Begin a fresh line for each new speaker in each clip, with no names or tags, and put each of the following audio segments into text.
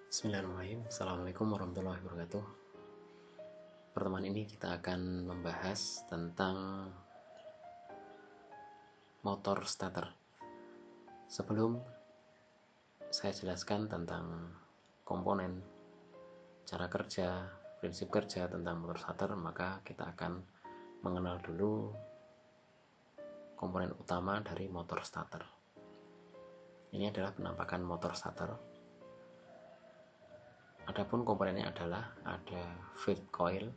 Bismillahirrahmanirrahim. Assalamualaikum warahmatullahi wabarakatuh. Pertemuan ini kita akan membahas tentang motor starter. Sebelum saya jelaskan tentang komponen, cara kerja, prinsip kerja tentang motor starter, maka kita akan mengenal dulu komponen utama dari motor starter. Ini adalah penampakan motor starter. Adapun komponennya adalah ada feed coil,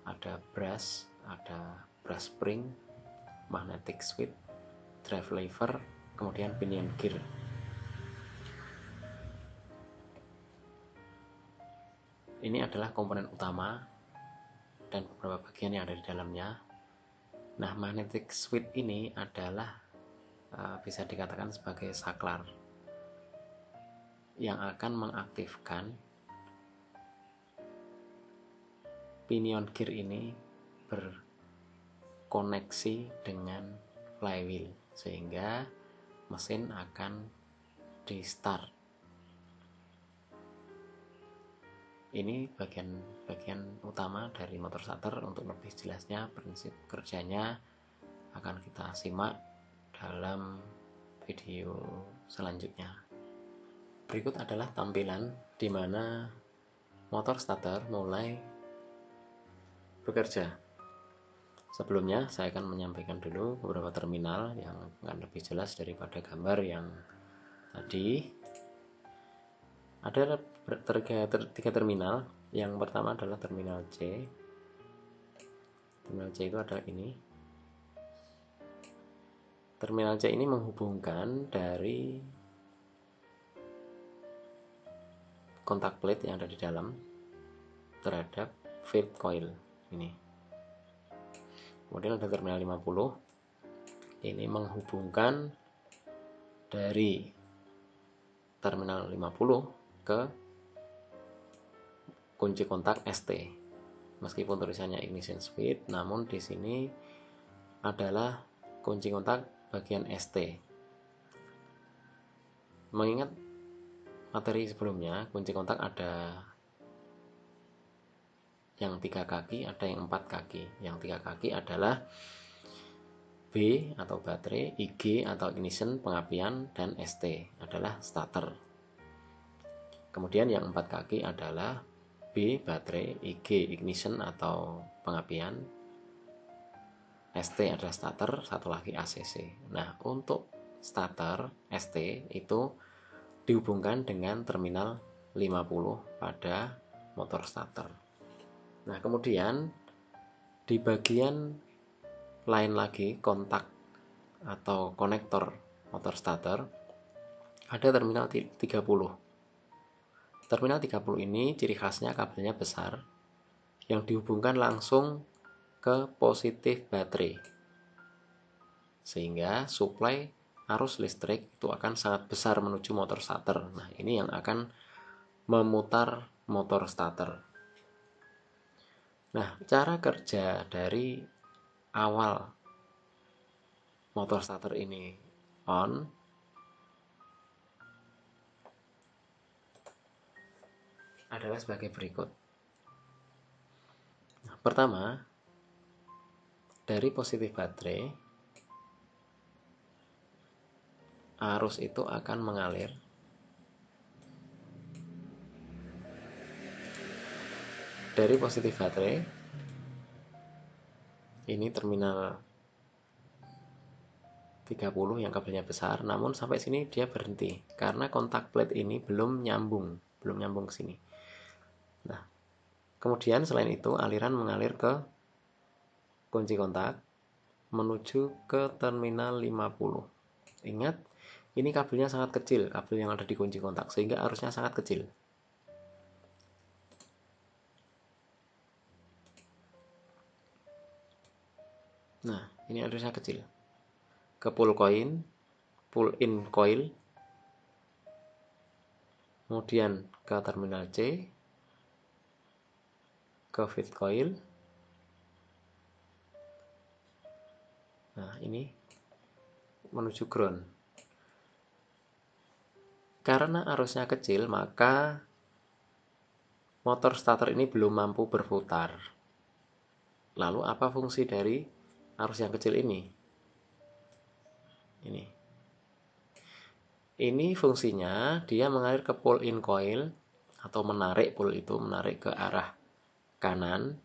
ada brush spring, magnetic switch, drive lever, kemudian pinion gear. Ini adalah komponen utama dan beberapa bagian yang ada di dalamnya. Nah, magnetic switch ini adalah bisa dikatakan sebagai saklar yang akan mengaktifkan pinion gear ini berkoneksi dengan flywheel sehingga mesin akan di start. Ini bagian utama dari motor starter. Untuk lebih jelasnya prinsip kerjanya akan kita simak dalam video selanjutnya. Berikut adalah tampilan di mana motor starter mulai bekerja. Sebelumnya saya akan menyampaikan dulu beberapa terminal yang akan lebih jelas daripada gambar yang tadi. Ada tiga terminal. Yang pertama adalah terminal C. Terminal C itu adalah ini. Terminal C ini menghubungkan dari kontak plate yang ada di dalam terhadap feed coil ini. Kemudian ada terminal 50. Ini menghubungkan dari terminal 50 ke kunci kontak ST. Meskipun tulisannya ignition switch, namun di sini adalah kunci kontak bagian ST. Mengingat materi sebelumnya, kunci kontak ada yang 3 kaki, ada yang 4 kaki. Yang 3 kaki adalah B atau baterai, IG atau ignition pengapian, dan ST adalah starter. Kemudian yang 4 kaki adalah B baterai, IG ignition atau pengapian, ST adalah starter, satu lagi ACC. Nah, untuk starter ST itu dihubungkan dengan terminal 50 pada motor starter. Nah, kemudian di bagian lain lagi kontak atau konektor motor starter ada terminal 30. Terminal 30 ini ciri khasnya kabelnya besar yang dihubungkan langsung ke positif baterai, sehingga suplai arus listrik itu akan sangat besar menuju motor starter. Nah, ini yang akan memutar motor starter. Nah, cara kerja dari awal motor starter ini on adalah sebagai berikut. Nah, pertama, dari positif baterai arus itu akan mengalir dari positif baterai. Ini terminal 30 yang kabelnya besar, namun sampai sini dia berhenti karena kontak plate ini belum nyambung ke sini. Nah, kemudian selain itu aliran mengalir ke kunci kontak menuju ke terminal 50. Ingat, ini kabelnya sangat kecil, kabel yang ada di kunci kontak, sehingga arusnya sangat kecil. Nah, ini arusnya kecil. Ke pull in coil, kemudian ke terminal C, ke feed coil. Nah, ini menuju ground. Karena arusnya kecil, maka motor starter ini belum mampu berputar. Lalu apa fungsi dari arus yang kecil ini? Ini fungsinya dia mengalir ke pull in coil atau menarik pull itu menarik ke arah kanan.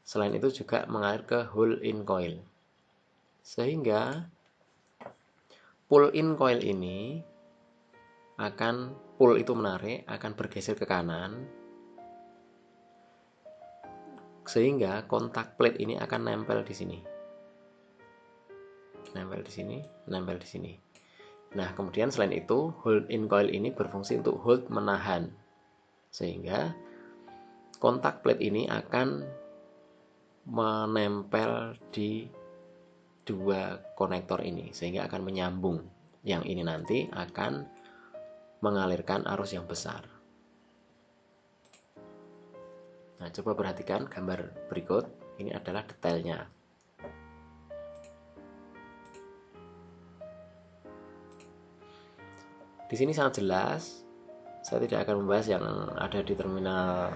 Selain itu juga mengalir ke hold in coil. Sehingga pull in coil ini akan pull itu menarik akan bergeser ke kanan. Sehingga kontak plate ini akan nempel di sini. Nempel di sini, nempel di sini. Nah, kemudian selain itu, hold in coil ini berfungsi untuk hold menahan. Sehingga kontak plate ini akan menempel di dua konektor ini, sehingga akan menyambung. Yang ini nanti akan mengalirkan arus yang besar. Nah, coba perhatikan gambar berikut. Ini adalah detailnya. Di sini sangat jelas. Saya tidak akan membahas yang ada di terminal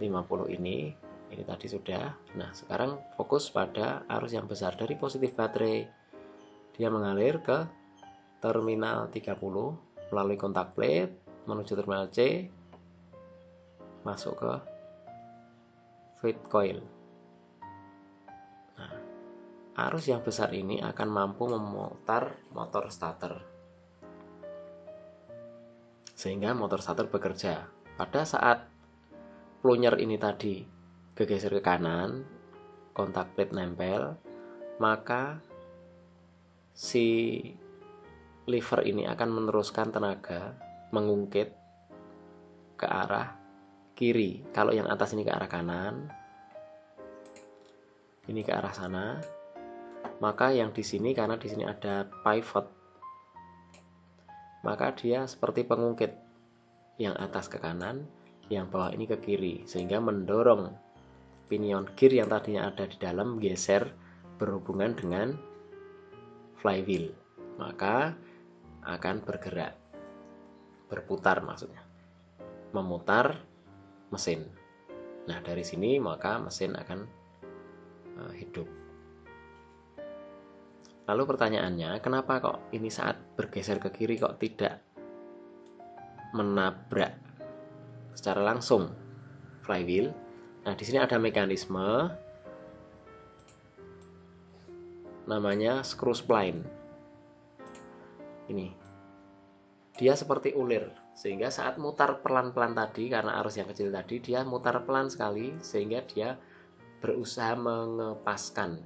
50 ini. Ini tadi sudah. Nah, sekarang fokus pada arus yang besar dari positif baterai. Dia mengalir ke terminal 30 melalui kontak plate menuju terminal C, masuk ke feed coil. Nah, arus yang besar ini akan mampu memutar motor starter, sehingga motor starter bekerja. Pada saat plunger ini tadi bergeser ke kanan, kontak plate nempel, maka si lever ini akan meneruskan tenaga mengungkit ke arah kiri. Kalau yang atas ini ke arah kanan, ini ke arah sana, maka yang di sini karena di sini ada pivot, maka dia seperti pengungkit, yang atas ke kanan, yang bawah ini ke kiri, sehingga mendorong pinion gear yang tadinya ada di dalam geser berhubungan dengan flywheel, maka akan bergerak, berputar maksudnya, memutar mesin. Nah, dari sini maka mesin akan hidup. Lalu pertanyaannya, kenapa kok ini saat bergeser ke kiri kok tidak menabrak secara langsung flywheel? Nah, di sini ada mekanisme namanya screw spline. Ini. Dia seperti ulir, sehingga saat mutar pelan-pelan tadi, karena arus yang kecil tadi, dia mutar pelan sekali, sehingga dia berusaha mengepaskan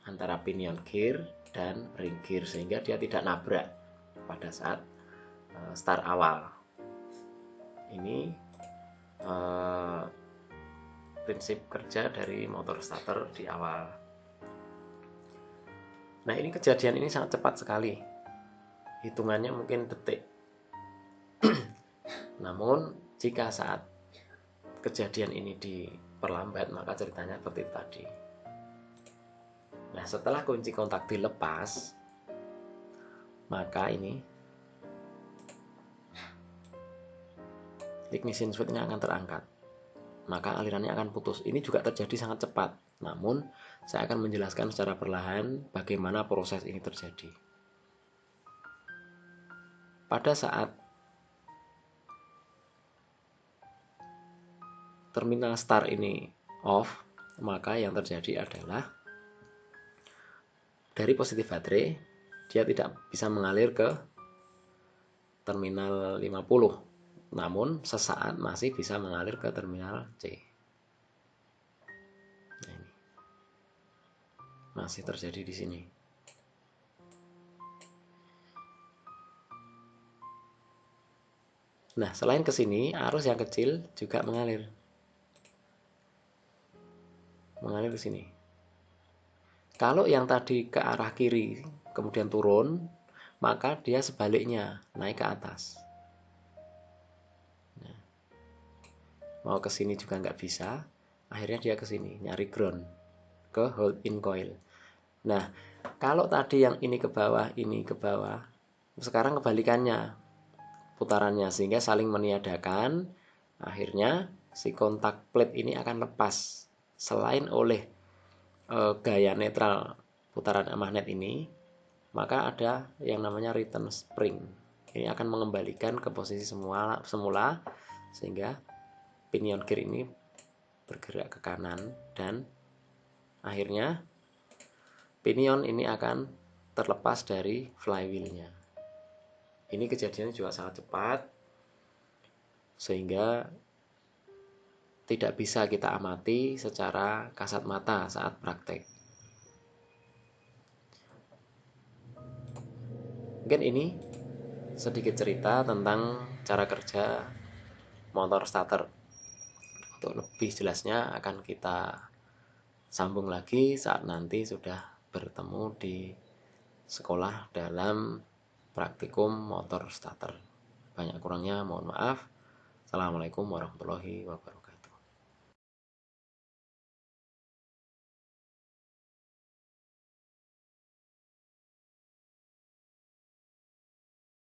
antara pinion gear dan ring gear, sehingga dia tidak nabrak pada saat start awal. Ini prinsip kerja dari motor starter di awal. Nah, ini kejadian ini sangat cepat sekali, hitungannya mungkin detik. Namun jika saat kejadian ini diperlambat, maka ceritanya seperti tadi. Nah, setelah kunci kontak dilepas, maka ini ignition switch ini akan terangkat, maka alirannya akan putus. Ini juga terjadi sangat cepat, namun saya akan menjelaskan secara perlahan bagaimana proses ini terjadi. Pada saat terminal start ini off, maka yang terjadi adalah dari positif baterai dia tidak bisa mengalir ke terminal 50, namun sesaat masih bisa mengalir ke terminal C. Nah, ini masih terjadi di sini. Nah, selain ke sini, arus yang kecil juga mengalir ke sini. Kalau yang tadi ke arah kiri kemudian turun, maka dia sebaliknya naik ke atas. Nah, mau ke sini juga nggak bisa, akhirnya dia ke sini nyari ground, ke hold in coil. Nah, kalau tadi yang ini ke bawah, Sekarang kebalikannya putarannya, sehingga saling meniadakan. Akhirnya si kontak plate ini akan lepas. Selain oleh gaya netral putaran magnet ini, maka ada yang namanya return spring. Ini akan mengembalikan ke posisi semula sehingga pinion gear ini bergerak ke kanan, dan akhirnya pinion ini akan terlepas dari flywheelnya. Ini kejadiannya juga sangat cepat sehingga tidak bisa kita amati secara kasat mata saat praktek. Mungkin ini sedikit cerita tentang cara kerja motor starter. Untuk lebih jelasnya akan kita sambung lagi saat nanti sudah bertemu di sekolah dalam praktikum motor starter. Banyak kurangnya mohon maaf. Assalamualaikum warahmatullahi wabarakatuh.